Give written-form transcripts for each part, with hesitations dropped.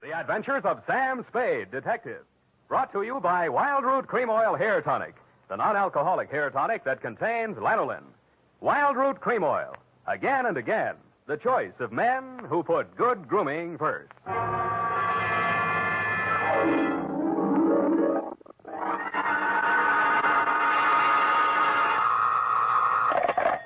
The Adventures of Sam Spade, Detective. Brought to you by Wild Root Cream Oil Hair Tonic, the non-alcoholic hair tonic that contains lanolin. Wild Root Cream Oil. Again and again, the choice of men who put good grooming first.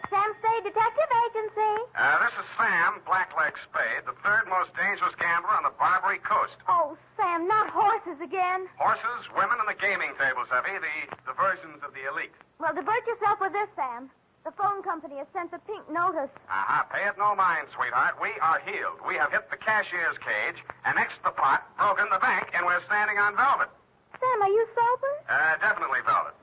Sam Spade Detective Agency. This is Sam, Blackleg Spade, the third most dangerous gambler on the Barbary Coast. Oh, Sam, not horses again. Horses, women, and the gaming tables, Effie, the diversions of the elite. Well, divert yourself with this, Sam. The phone company has sent the pink notice. Pay it no mind, sweetheart. We are healed. We have hit the cashier's cage, annexed the pot, broken the bank, and we're standing on velvet. Sam, are you sober? Definitely velvet.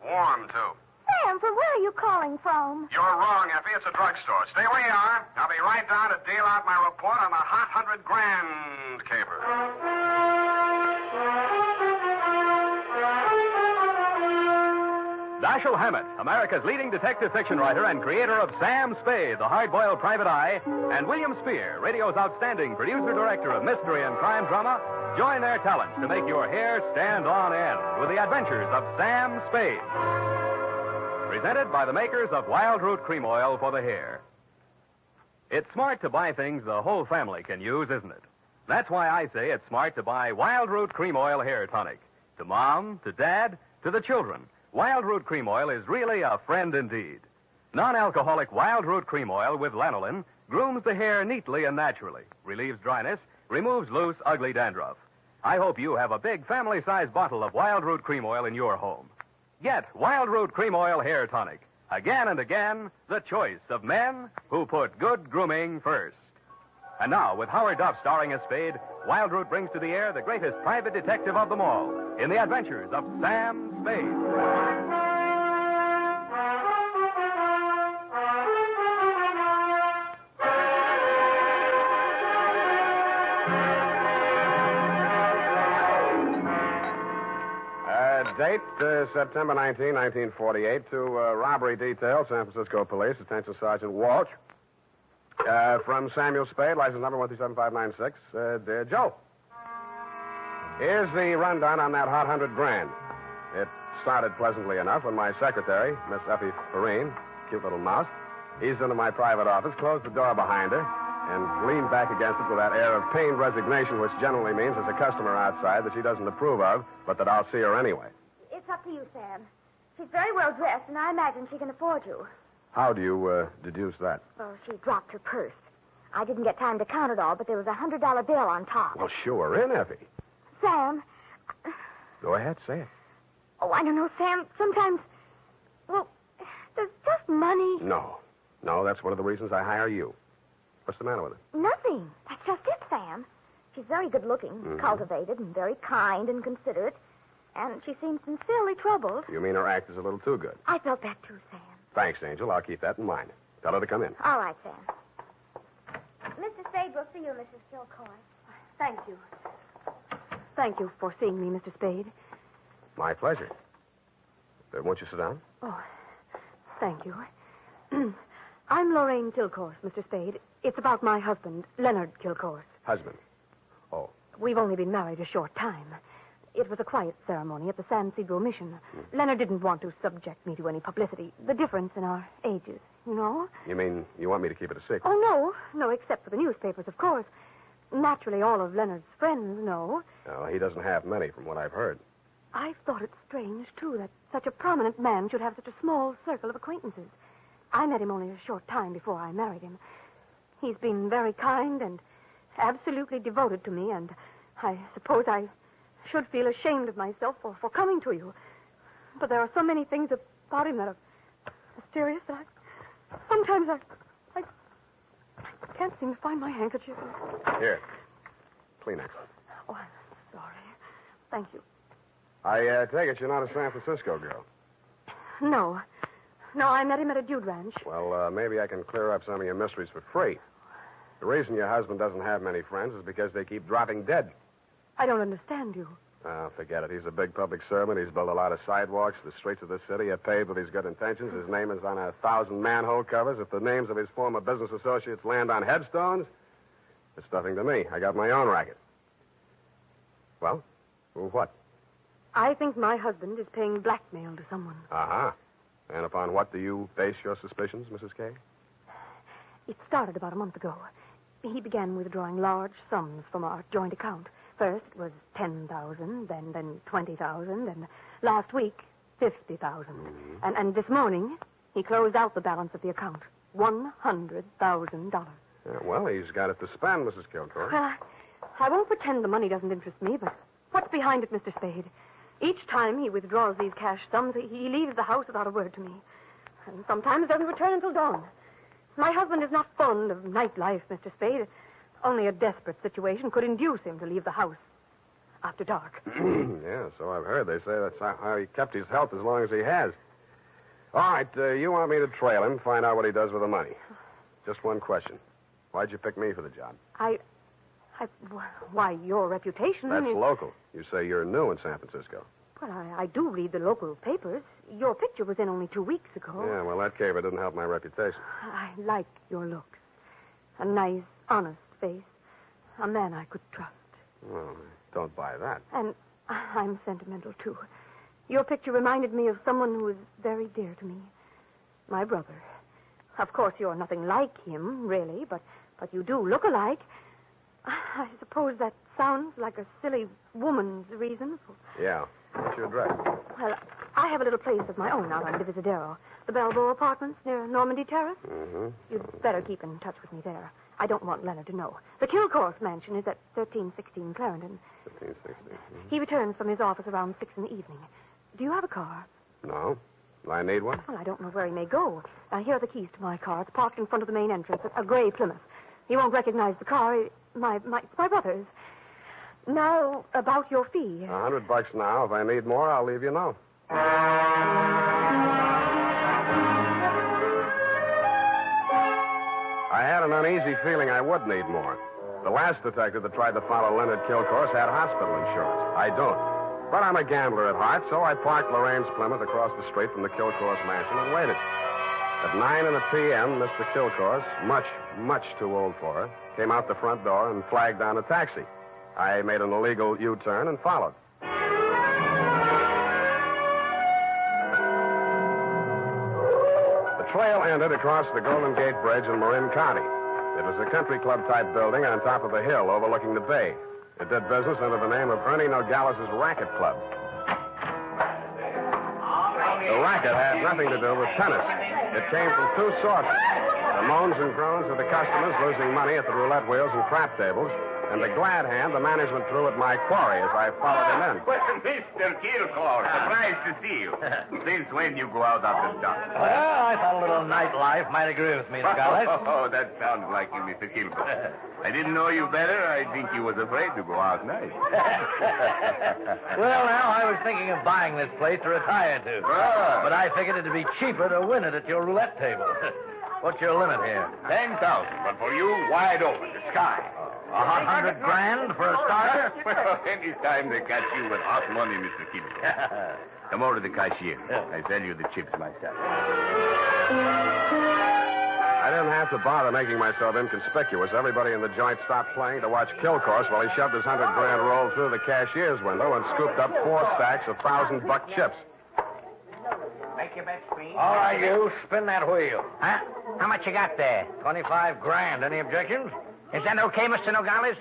Warm, too. Sam, from where are you calling from? You're wrong, Effie. It's a drugstore. Stay where you are. I'll be right down to deal out my report on the hot 100 grand caper. Dashiell Hammett, America's leading detective fiction writer and creator of Sam Spade, the hard-boiled private eye, and William Spear, radio's outstanding producer-director of mystery and crime drama, join their talents to make your hair stand on end with the adventures of Sam Spade. Presented by the makers of Wild Root Cream Oil for the hair. It's smart to buy things the whole family can use, isn't it? That's why I say it's smart to buy Wild Root Cream Oil Hair Tonic. To Mom, to Dad, to the children, Wild Root Cream Oil is really a friend indeed. Non-alcoholic Wild Root Cream Oil with lanolin grooms the hair neatly and naturally, relieves dryness, removes loose, ugly dandruff. I hope you have a big family-sized bottle of Wild Root Cream Oil in your home. Get Wild Root Cream Oil Hair Tonic. Again and again, the choice of men who put good grooming first. And now, with Howard Duff starring as Spade, Wild Root brings to the air the greatest private detective of them all in the adventures of Sam Spade. Date, September 19, 1948, to robbery detail, San Francisco Police, attention Sergeant Walsh. From Samuel Spade, license number 137596. Dear Joe, here's the rundown on that hot 100 grand. It started pleasantly enough when my secretary, Miss Effie Perrine, cute little mouse, eased into my private office, closed the door behind her, and leaned back against it with that air of pained resignation which generally means there's a customer outside that she doesn't approve of, but that I'll see her anyway. It's up to you, Sam. She's very well dressed, and I imagine she can afford you. How do you deduce that? Well, she dropped her purse. I didn't get time to count it all, but there was a $100 bill on top. Well, sure, in, Effie. Sam. Go ahead, say it. Oh, I don't know, Sam. Sometimes, well, there's just money. No, that's one of the reasons I hire you. What's the matter with her? Nothing. That's just it, Sam. She's very good-looking, cultivated, and very kind and considerate. And she seems sincerely troubled. You mean her act is a little too good? I felt that too, Sam. Thanks, Angel. I'll keep that in mind. Tell her to come in. All right, Sam. Mr. Spade will see you, Mrs. Gilcoy. Thank you. Thank you for seeing me, Mr. Spade. My pleasure. Won't you sit down? Oh, thank you. I'm Lorraine Kilcourse, Mr. Spade. It's about my husband, Leonard Kilcourse. Husband? Oh. We've only been married a short time. It was a quiet ceremony at the San Pedro Mission. Leonard didn't want to subject me to any publicity. The difference in our ages, you know? You mean you want me to keep it a secret? Oh, no, except for the newspapers, of course. Naturally, all of Leonard's friends know. No, he doesn't have many, from what I've heard. I've thought it strange, too, that such a prominent man should have such a small circle of acquaintances. I met him only a short time before I married him. He's been very kind and absolutely devoted to me, and I suppose I should feel ashamed of myself for coming to you. But there are so many things about him that are mysterious that sometimes I can't seem to find my handkerchief. Here. Kleenex. Oh, I'm sorry. Thank you. I take it you're not a San Francisco girl. No, I met him at a dude ranch. Well, maybe I can clear up some of your mysteries for free. The reason your husband doesn't have many friends is because they keep dropping dead. I don't understand you. Oh, forget it. He's a big public servant. He's built a lot of sidewalks. The streets of this city are paved with his good intentions. His name is on 1,000 manhole covers. If the names of his former business associates land on headstones, it's nothing to me. I got my own racket. Well, what? I think my husband is paying blackmail to someone. Uh-huh. And upon what do you base your suspicions, Mrs. Kay? It started about a month ago. He began withdrawing large sums from our joint account. First it was $10,000, then $20,000, and last week, $50,000. Mm-hmm. And this morning, he closed out the balance of the account, $100,000. Well, he's got it to spend, Mrs. Kilcourt. Well, I won't pretend the money doesn't interest me, but what's behind it, Mr. Spade? Each time he withdraws these cash sums, he leaves the house without a word to me. And sometimes doesn't return until dawn. My husband is not fond of nightlife, Mr. Spade. Only a desperate situation could induce him to leave the house after dark. Yeah, so I've heard. They say that's how he kept his health as long as he has. All right, you want me to trail him, find out what he does with the money. Just one question. Why'd you pick me for the job? Why, your reputation That's is... local. You say you're new in San Francisco. Well, I do read the local papers. Your picture was in only 2 weeks ago. Yeah, well, that caper didn't help my reputation. I like your looks. A nice, honest face. A man I could trust. Well, I don't buy that. And I'm sentimental, too. Your picture reminded me of someone who is very dear to me. My brother. Of course, you're nothing like him, really, but you do look alike. I suppose that sounds like a silly woman's reason for... Yeah. What's your address? Well, I have a little place of my own out on Divisadero. The Balboa Apartments near Normandy Terrace. Mm-hmm. You'd better keep in touch with me there. I don't want Leonard to know. The Kilcourse mansion is at 1316 Clarendon. 1316. Mm-hmm. He returns from his office around 6 in the evening. Do you have a car? No. Do I need one? Well, I don't know where he may go. Now, here are the keys to my car. It's parked in front of the main entrance, a gray Plymouth. He won't recognize the car. My brother's. Now, about your fee. $100 now. If I need more, I'll leave you know. I had an uneasy feeling I would need more. The last detective that tried to follow Leonard Kilcourse had hospital insurance. I don't. But I'm a gambler at heart, so I parked Lorraine's Plymouth across the street from the Kilcourse mansion and waited. At 9 p.m., Mr. Kilcourse, much too old for her, came out the front door and flagged down a taxi. I made an illegal U-turn and followed. The trail ended across the Golden Gate Bridge in Marin County. It was a country club-type building on top of a hill overlooking the bay. It did business under the name of Ernie Nogales' Racket Club. The racket had nothing to do with tennis. It came from two sources. The moans and groans of the customers losing money at the roulette wheels and crap tables, and the glad hand the management threw at my quarry as I followed him in. Well, Mr. Kilcourse, surprised to see you. Since when you go out after dark? Well, I thought a little nightlife might agree with me, Nogales. Oh, that sounds like you, Mr. Kilcourse. I didn't know you better. I think you was afraid to go out night. Well, now, I was thinking of buying this place to retire to. Ah. But I figured it'd be cheaper to win it at your roulette table. What's your limit here? 10,000, but for you, wide open, the sky. $100 grand for a starter? Well, any time they catch you with hot money, Mr. Kilcourse. Come over to the cashier. I sell you the chips myself. I didn't have to bother making myself inconspicuous. Everybody in the joint stopped playing to watch Kilcourse while he shoved his $100 grand roll through the cashier's window and scooped up 4 stacks of $1,000 chips. Make your bets, please. All right, you. Spin that wheel. Huh? How much you got there? $25 grand. Any objections? Is that okay, Mr. Nogales?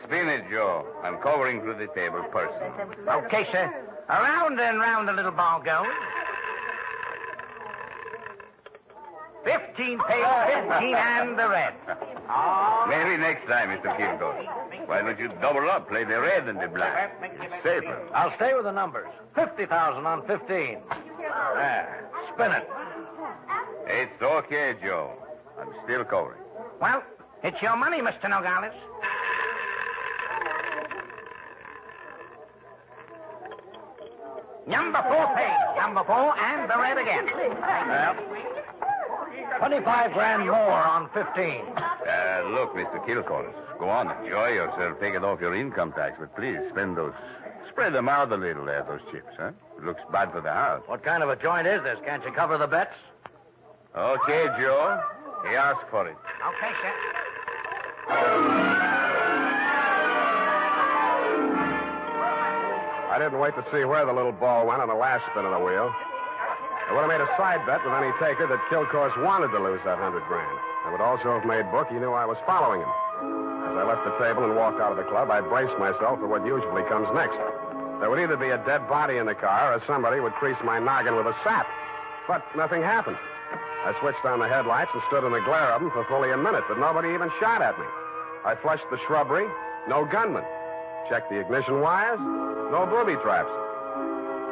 Spin it, Joe. I'm covering through the table personally. Okay, sir. Around and round the little ball goes. 15 pays 15 and the red. Maybe next time, Mr. Kilcourse. Why don't you double up, play the red and the black? It's safer. I'll stay with the numbers. 50,000 on 15. There. Spin it. It's okay, Joe. I'm still covering. Well, it's your money, Mr. Nogales. Number 4 pays. Number 4 and the red again. Yep. 25 grand more on 15. Look, Mr. Kilcourse, go on, enjoy yourself. Take it off your income tax, but please spread them out a little there, those chips, huh? It looks bad for the house. What kind of a joint is this? Can't you cover the bets? Okay, Joe. He asked for it. Okay, sir. I didn't wait to see where the little ball went on the last spin of the wheel. I would have made a side bet with any taker that Kilcourse wanted to lose that $100,000. I would also have made book he knew I was following him. As I left the table and walked out of the club, I braced myself for what usually comes next. There would either be a dead body in the car or somebody would crease my noggin with a sap. But nothing happened. I switched on the headlights and stood in the glare of them for fully a minute, but nobody even shot at me. I flushed the shrubbery, no gunman. Checked the ignition wires, no booby traps.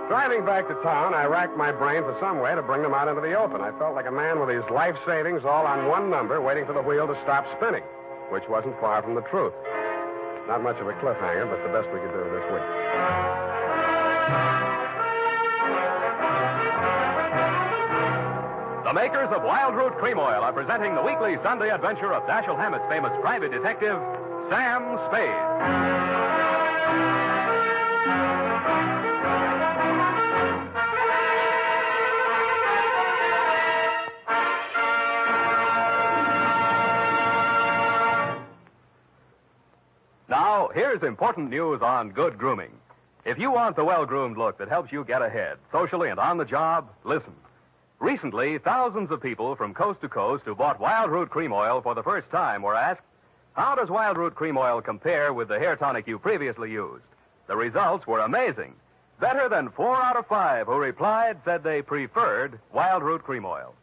Driving back to town, I racked my brain for some way to bring them out into the open. I felt like a man with his life savings all on one number, waiting for the wheel to stop spinning, which wasn't far from the truth. Not much of a cliffhanger, but the best we could do this week. The makers of Wild Root Cream Oil are presenting the weekly Sunday adventure of Dashiell Hammett's famous private detective, Sam Spade. Now, here's important news on good grooming. If you want the well-groomed look that helps you get ahead, socially and on the job, listen. Recently, thousands of people from coast to coast who bought Wild Root Cream Oil for the first time were asked, how does Wild Root Cream Oil compare with the hair tonic you previously used? The results were amazing. Better than 4 out of 5 who replied said they preferred Wild Root Cream Oil.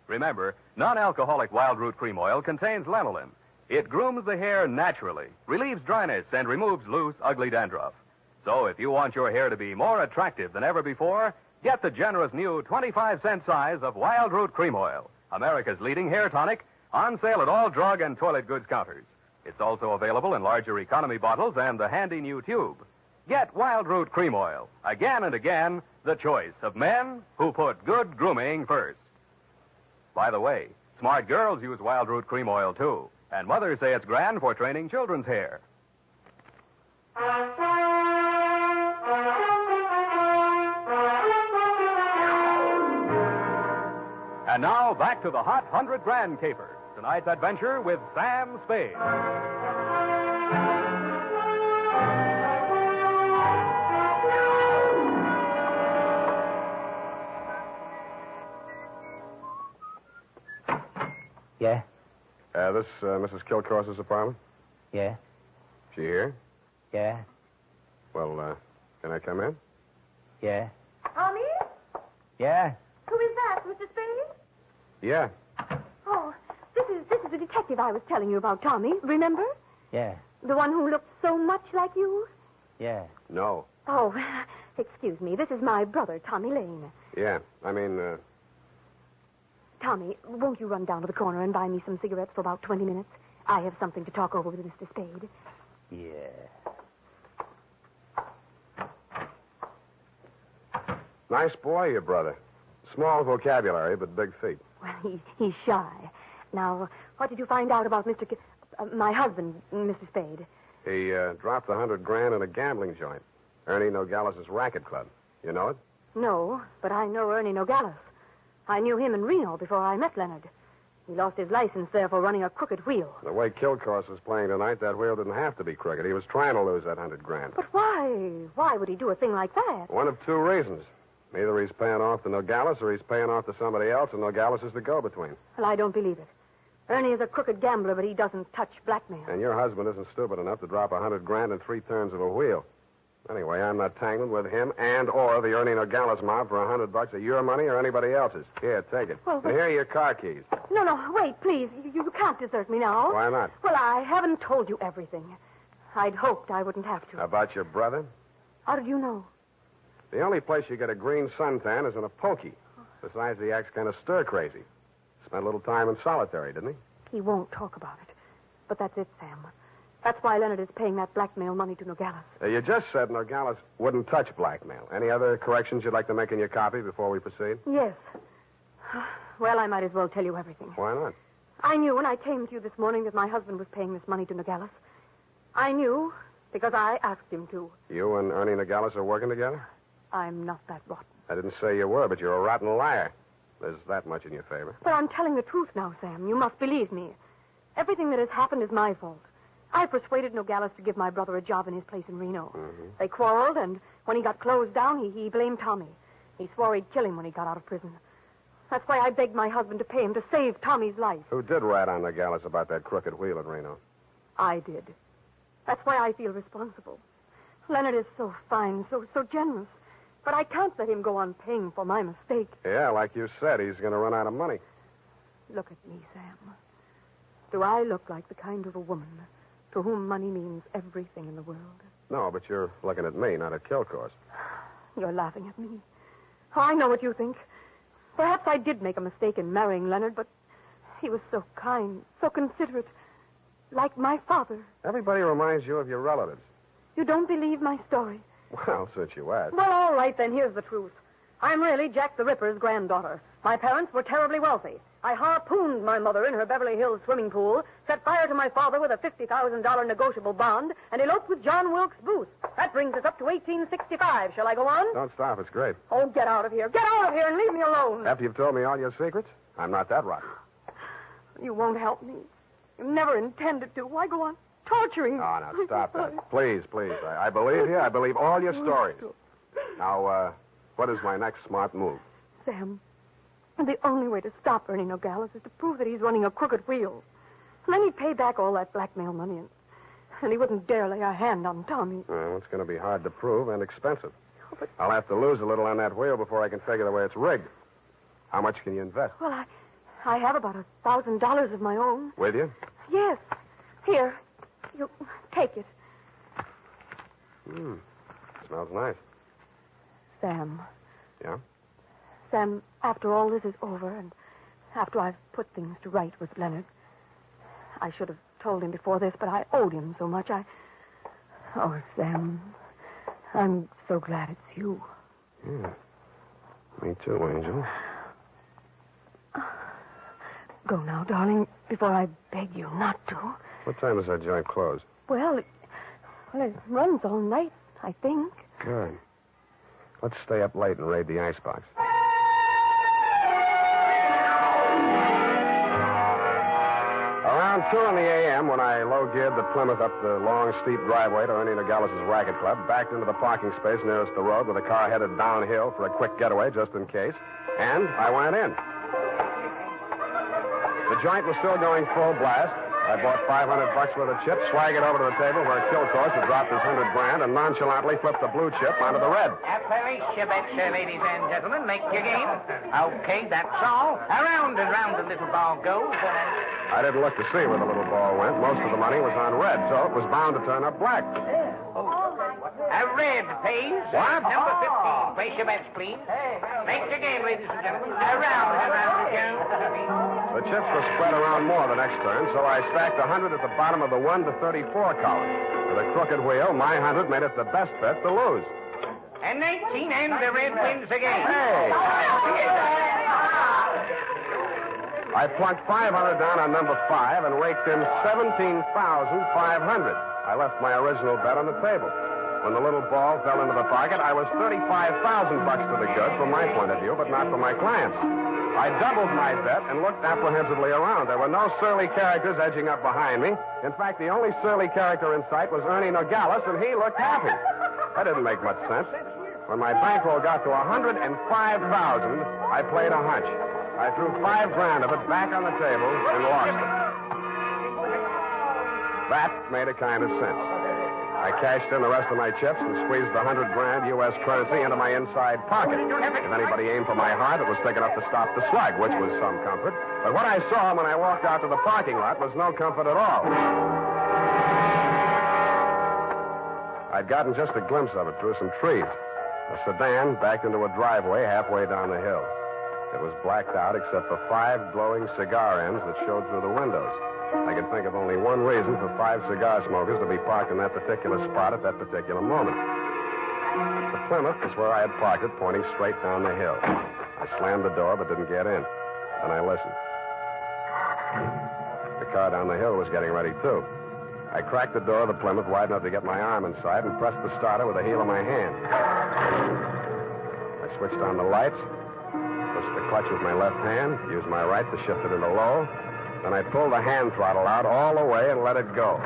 Remember, non-alcoholic Wild Root Cream Oil contains lanolin. It grooms the hair naturally, relieves dryness, and removes loose, ugly dandruff. So if you want your hair to be more attractive than ever before, get the generous new 25-cent size of Wild Root Cream Oil, America's leading hair tonic, on sale at all drug and toilet goods counters. It's also available in larger economy bottles and the handy new tube. Get Wild Root Cream Oil, again and again, the choice of men who put good grooming first. By the way, smart girls use Wild Root Cream Oil, too. And mothers say it's grand for training children's hair. And now, back to the hot $100,000 caper. Tonight's adventure with Sam Spade. Yeah? This Mrs. Kilcourse's apartment? Yeah? She here? Yeah? Well, can I come in? Yeah? Tommy? Yeah? Who is that, Mr. Spade? Yeah. Oh, this is the detective I was telling you about, Tommy. Remember? Yeah? The one who looked so much like you? Yeah? No. Oh, excuse me. This is my brother, Tommy Lane. Yeah. I mean, Tommy, won't you run down to the corner and buy me some cigarettes for about 20 minutes? I have something to talk over with Mr. Spade. Yeah. nice boy, your brother. Small vocabulary, but big feet. Well, he's shy. Now, what did you find out about my husband, Mr. Spade? He dropped $100,000 in a gambling joint. Ernie Nogales' racket club. You know it? No, but I know Ernie Nogales. I knew him in Reno before I met Leonard. He lost his license there for running a crooked wheel. The way Kilcourse was playing tonight, that wheel didn't have to be crooked. He was trying to lose that $100,000. But why? Why would he do a thing like that? One of two reasons. Either he's paying off to Nogales or he's paying off to somebody else, and Nogales is the go-between. Well, I don't believe it. Ernie is a crooked gambler, but he doesn't touch blackmail. And your husband isn't stupid enough to drop $100,000 in 3 turns of a wheel. Anyway, I'm not tangling with him and or the Ernie Nogales mob for $100 of your money or anybody else's. Here, take it. Well, and here are your car keys. No, wait, please. You can't desert me now. Why not? Well, I haven't told you everything. I'd hoped I wouldn't have to. About your brother? How did you know? The only place you get a green suntan is in a pokey. Besides, he acts kind of stir-crazy. Spent a little time in solitary, didn't he? He won't talk about it. But that's it, Sam. That's why Leonard is paying that blackmail money to Nogales. You just said Nogales wouldn't touch blackmail. Any other corrections you'd like to make in your copy before we proceed? Yes. Well, I might as well tell you everything. Why not? I knew when I came to you this morning that my husband was paying this money to Nogales. I knew because I asked him to. You and Ernie Nogales are working together? I'm not that rotten. I didn't say you were, but you're a rotten liar. There's that much in your favor. But I'm telling the truth now, Sam. You must believe me. Everything that has happened is my fault. I persuaded Nogales to give my brother a job in his place in Reno. Mm-hmm. They quarreled, and when he got closed down, he blamed Tommy. He swore he'd kill him when he got out of prison. That's why I begged my husband to pay him to save Tommy's life. Who did rat on Nogales about that crooked wheel at Reno? I did. That's why I feel responsible. Leonard is so fine, so generous. But I can't let him go on paying for my mistake. Yeah, like you said, he's going to run out of money. Look at me, Sam. Do I look like the kind of a woman to whom money means everything in the world? No, but you're looking at me, not at Kilcourse. You're laughing at me. Oh, I know what you think. Perhaps I did make a mistake in marrying Leonard, but he was so kind, so considerate, like my father. Everybody reminds you of your relatives. You don't believe my story? Well, since you asked. Well, all right, then. Here's the truth. I'm really Jack the Ripper's granddaughter. My parents were terribly wealthy. I harpooned my mother in her Beverly Hills swimming pool, set fire to my father with a $50,000 negotiable bond, and eloped with John Wilkes Booth. That brings us up to 1865. Shall I go on? Don't stop. It's great. Oh, get out of here. Get out of here and leave me alone. After you've told me all your secrets, I'm not that rotten. You won't help me. You never intended to. Why go on torturing me? Oh, now, stop that. Please. I believe you. I believe all your stories. Now, what is my next smart move? Sam, the only way to stop Ernie Nogales is to prove that he's running a crooked wheel. And then he'd pay back all that blackmail money, and he wouldn't dare lay a hand on Tommy. Well, it's going to be hard to prove and expensive. Oh, but... I'll have to lose a little on that wheel before I can figure the way it's rigged. How much can you invest? Well, I have about $1,000 of my own. With you? Yes. Here. You take it. Smells nice. Sam. Yeah? Sam, after all this is over, and after I've put things to right with Leonard, I should have told him before this, but I owed him so much. Oh, Sam, I'm so glad it's you. Yeah. Me too, Angel. Go now, darling, before I beg you not to. What time does that joint close? Well, it runs all night, I think. Good. Let's stay up late and raid the icebox. Around 2 in the a.m., when I low-geared the Plymouth up the long, steep driveway to Ernie Nogales' racket club, backed into the parking space nearest the road with a car headed downhill for a quick getaway just in case, and I went in. The joint was still going full blast. I bought $500 worth of chips, swaggered over to the table where Kilcourse had dropped his $100 and nonchalantly flipped the blue chip onto the red. Appalachia, ladies and gentlemen. Make your game. Okay, that's all. Around and round the little ball goes. I didn't look to see where the little ball went. Most of the money was on red, so it was bound to turn up black. A red, please. What? Number 15. Place your bets, please. Make your game, ladies and gentlemen. Around we go. The chips were spread around more the next turn, so I stacked 100 at the bottom of the 1 to 34 column. With a crooked wheel, my 100 made it the best bet to lose. And 19, and the red wins again. Hey! I plunked 500 down on number 5 and raked in 17,500. I left my original bet on the table. When the little ball fell into the pocket, I was $35,000 to the good from my point of view, but not from my clients. I doubled my bet and looked apprehensively around. There were no surly characters edging up behind me. In fact, the only surly character in sight was Ernie Nogales, and he looked happy. That didn't make much sense. When my bankroll got to $105,000, I played a hunch. I threw $5,000 of it back on the table and lost it. That made a kind of sense. I cashed in the rest of my chips and squeezed the $100,000 U.S. currency into my inside pocket. If anybody aimed for my heart, it was thick enough to stop the slug, which was some comfort. But what I saw when I walked out to the parking lot was no comfort at all. I'd gotten just a glimpse of it through some trees. A sedan backed into a driveway halfway down the hill. It was blacked out except for 5 glowing cigar ends that showed through the windows. I could think of only one reason for 5 cigar smokers to be parked in that particular spot at that particular moment. The Plymouth was where I had parked it, pointing straight down the hill. I slammed the door but didn't get in. Then I listened. The car down the hill was getting ready, too. I cracked the door of the Plymouth wide enough to get my arm inside and pressed the starter with the heel of my hand. I switched on the lights, pushed the clutch with my left hand, used my right to shift it into low, Then I pulled the hand throttle out all the way and let it go.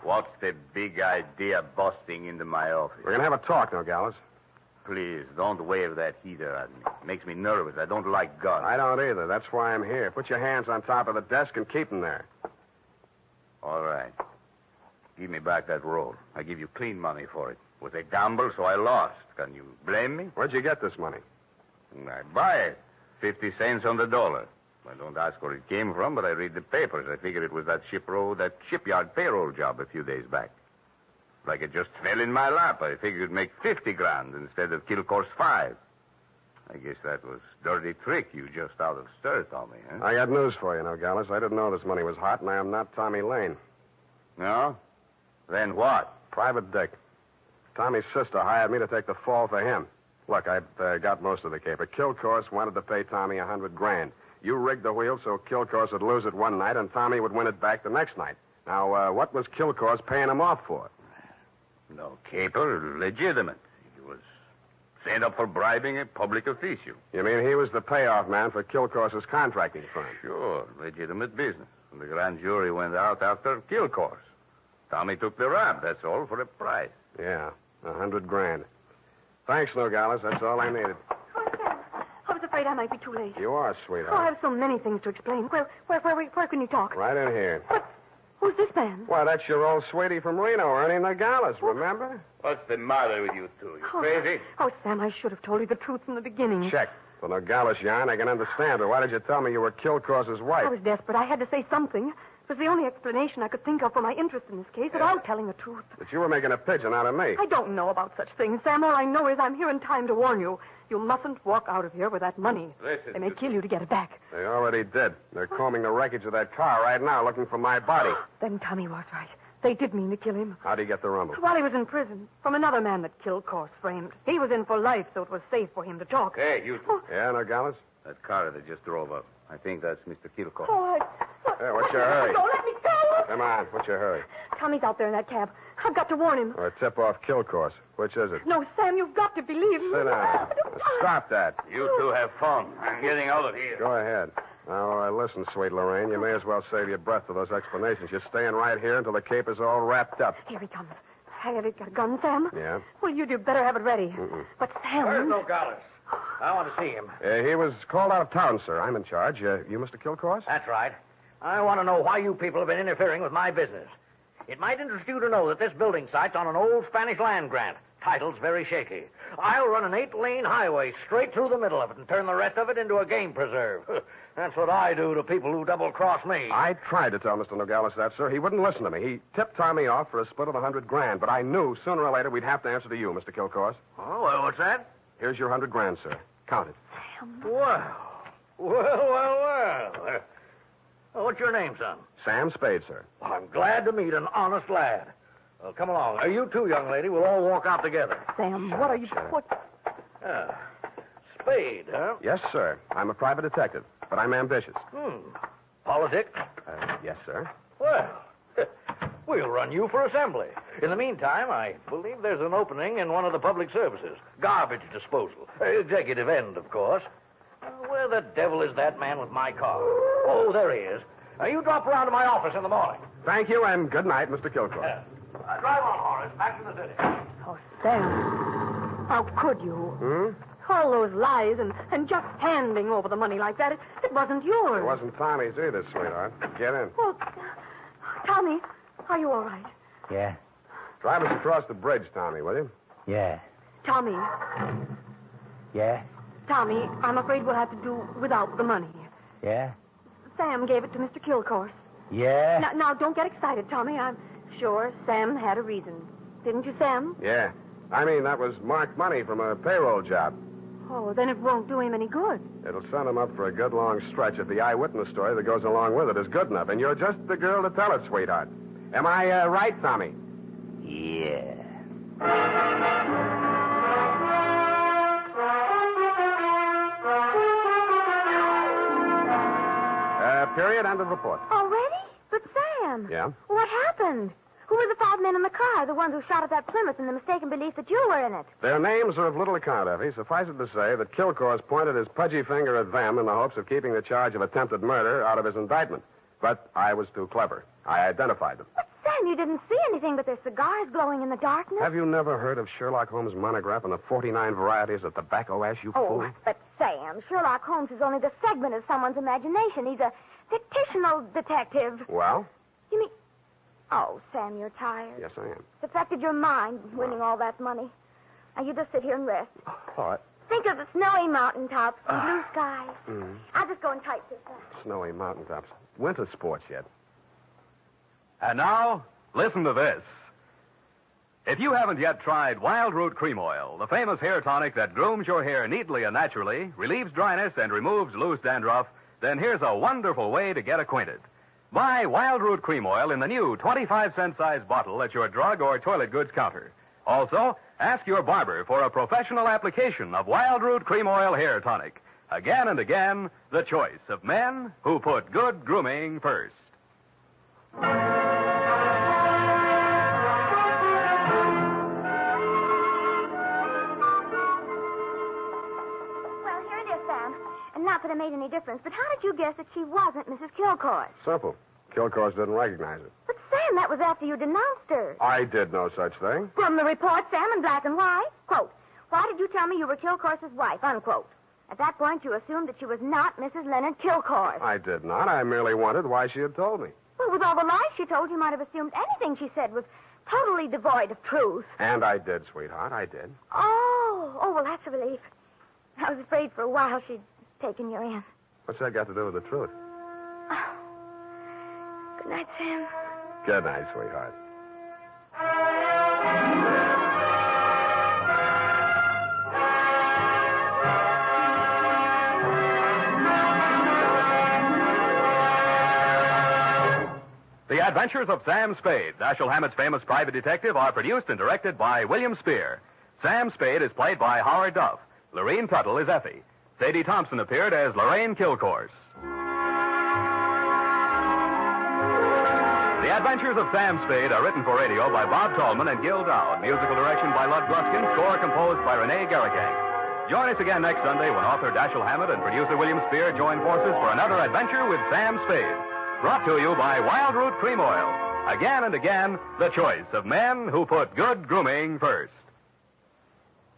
What's the big idea busting into my office? We're going to have a talk, Nogales. Please, don't wave that heater at me. It makes me nervous. I don't like guns. I don't either. That's why I'm here. Put your hands on top of the desk and keep them there. All right. Give me back that roll. I give you clean money for it. It was a gamble, so I lost. Can you blame me? Where'd you get this money? I buy it. 50 cents on the dollar. I don't ask where it came from, but I read the papers. I figured it was that shipyard payroll job a few days back. Like it just fell in my lap. I figured it'd make 50 grand instead of Kilcore's 5. I guess that was dirty trick you just out of stir, Tommy, huh? I got news for you, Nogales. I didn't know this money was hot, and I am not Tommy Lane. No? Then what? Private Dick. Tommy's sister hired me to take the fall for him. Look, I've got most of the caper. Kilcourse wanted to pay Tommy $100 grand. You rigged the wheel so Kilcourse would lose it one night and Tommy would win it back the next night. Now, what was Kilcourse paying him off for? No caper, legitimate. He was sent up for bribing a public official. You mean he was the payoff man for Kilcourse's contracting firm? Sure, legitimate business. And the grand jury went out after Kilcourse. Tommy took the rap, that's all, for a price. Yeah, $100 grand. Thanks, Nogales. That's all I needed. Oh, Sam, I was afraid I might be too late. You are, Oh, I sweetheart. have so many things to explain. Where can you talk? Right in here. But who's this man? Why, that's your old sweetie from Reno, Ernie Nogales, remember? What's the matter with you two? You crazy? Oh, Sam, I should have told you the truth from the beginning. Check. The Nogales yarn, I can understand, but why did you tell me you were Kilcourse's wife? I was desperate. I had to say something. It was the only explanation I could think of for my interest in this case without telling the truth. But you were making a pigeon out of me. I don't know about such things, Sam. All I know is I'm here in time to warn you. You mustn't walk out of here with that money. Listen, They may kill you to get it back. They already did. They're combing the wreckage of that car right now, looking for my body. Then Tommy was right. They did mean to kill him. How'd he get the rumble? While he was in prison, from another man that Kilcourse framed. He was in for life, so it was safe for him to talk. Hey, you two. Yeah, Nogales? That car that just drove up. I think that's Mr. Kilcourse. Oh, Hey, what's your hurry? Don't let me go. Come on, what's your hurry? Tommy's out there in that cab. I've got to warn him. Or tip off Kilcourse. Which is it? No, Sam, you've got to believe me. Sit down. Stop that. You two have fun. I'm getting out of here. Go ahead. Now, listen, sweet Lorraine, you may as well save your breath for those explanations. You're staying right here until the caper's all wrapped up. Here he comes. Have you got a gun, Sam? Yeah. Well, you better have it ready. Mm-mm. But Sam... Where's Nogales? I want to see him. He was called out of town, sir. I'm in charge. You Mr. Kilcourse? That's right. I want to know why you people have been interfering with my business. It might interest you to know that this building site's on an old Spanish land grant. Title's very shaky. I'll run an 8-lane highway straight through the middle of it and turn the rest of it into a game preserve. That's what I do to people who double-cross me. I tried to tell Mr. Nogales that, sir. He wouldn't listen to me. He tipped Tommy off for a split of $100 grand, but I knew sooner or later we'd have to answer to you, Mr. Kilcourse. Oh, well, what's that? Here's your $100 grand, sir. Count it. Well. What's your name, son? Sam Spade, sir. Well, I'm glad to meet an honest lad. Well, come along. You two, young lady, we'll all walk out together. Sam, what are you... What... Spade, huh? Yes, sir. I'm a private detective, but I'm ambitious. Politics? Yes, sir. Well, we'll run you for assembly. In the meantime, I believe there's an opening in one of the public services. Garbage disposal. Executive end, of course. Where the devil is that man with my car? Oh, there he is. You drop around to my office in the morning. Thank you, and good night, Mr. Kilcourse. Drive on, Horace. Back to the city. Oh, Sam, how could you? All those lies and just handing over the money like that, it wasn't yours. It wasn't Tommy's either, sweetheart. Get in. Well, Tommy, are you all right? Yeah. Drive us across the bridge, Tommy, will you? Yeah. Tommy, Yeah. Tommy, I'm afraid we'll have to do without the money. Yeah. Sam gave it to Mr. Kilcourse. Yeah. Now, don't get excited, Tommy. I'm sure Sam had a reason. Didn't you, Sam? Yeah. I mean, that was marked money from a payroll job. Oh, then it won't do him any good. It'll send him up for a good long stretch if the eyewitness story that goes along with it is good enough. And you're just the girl to tell it, sweetheart. Am I right, Tommy? Yeah. Period. End of report. Already? But, Sam. Yeah? What happened? Who were the 5 men in the car, the ones who shot at that Plymouth in the mistaken belief that you were in it? Their names are of little account, Effie. Suffice it to say that Kilcore's pointed his pudgy finger at them in the hopes of keeping the charge of attempted murder out of his indictment. But I was too clever. I identified them. But, Sam, you didn't see anything but their cigars glowing in the darkness. Have you never heard of Sherlock Holmes' monograph and the 49 varieties of tobacco ash, you fool? But, Sam, Sherlock Holmes is only the segment of someone's imagination. He's a fictional detective. Well? You mean... Oh, Sam, you're tired. Yes, I am. It's affected your mind, winning all that money. Now, you just sit here and rest. All right. Think of the snowy mountaintops and blue skies. Mm. I'll just go and type this down. Snowy mountaintops. Winter sports yet. And now, listen to this. If you haven't yet tried Wild Root Cream Oil, the famous hair tonic that grooms your hair neatly and naturally, relieves dryness, and removes loose dandruff, then here's a wonderful way to get acquainted. Buy Wild Root Cream Oil in the new 25-cent size bottle at your drug or toilet goods counter. Also, ask your barber for a professional application of Wild Root Cream Oil hair tonic. Again and again, the choice of men who put good grooming first. Well, here it is, Sam. And not that it made any difference, but how did you guess that she wasn't Mrs. Kilcoyne? Simple. Kilcore's didn't recognize it. But, Sam, that was after you denounced her. I did no such thing. From the report, Sam, in black and white. Quote, why did you tell me you were Kilcoyne's wife? Unquote. At that point, you assumed that she was not Mrs. Leonard Kilcoyne. I did not. I merely wondered why she had told me. Well, with all the lies she told, you might have assumed anything she said was totally devoid of truth. And I did, sweetheart. I did. Oh, well, that's a relief. I was afraid for a while she'd taken you in. What's that got to do with the truth? Oh. Good night, Sam. Good night, sweetheart. The Adventures of Sam Spade, Dashiell Hammett's famous private detective, are produced and directed by William Spear. Sam Spade is played by Howard Duff. Lorene Tuttle is Effie. Sadie Thompson appeared as Lorraine Kilcourse. The Adventures of Sam Spade are written for radio by Bob Tallman and Gil Dowd. Musical direction by Lud Gluskin. Score composed by Renee Garrigang. Join us again next Sunday when author Dashiell Hammett and producer William Spear join forces for another adventure with Sam Spade. Brought to you by Wild Root Cream Oil. Again and again, the choice of men who put good grooming first.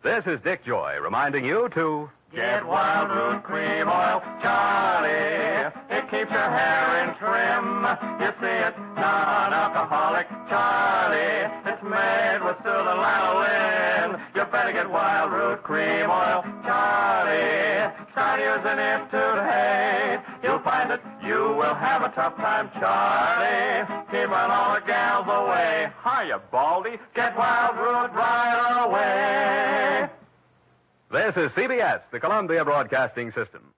This is Dick Joy reminding you to... Get Wild Root Cream Oil, Charlie. It keeps your hair in trim. You see, it's non-alcoholic, Charlie. It's made with soothing lanolin. You better get Wild Root Cream Oil, Charlie. Start using it today. You'll find that you will have a tough time, Charlie. Keeping all the gals away. Hiya, Baldy. Get Wild Root right away. This is CBS, the Columbia Broadcasting System.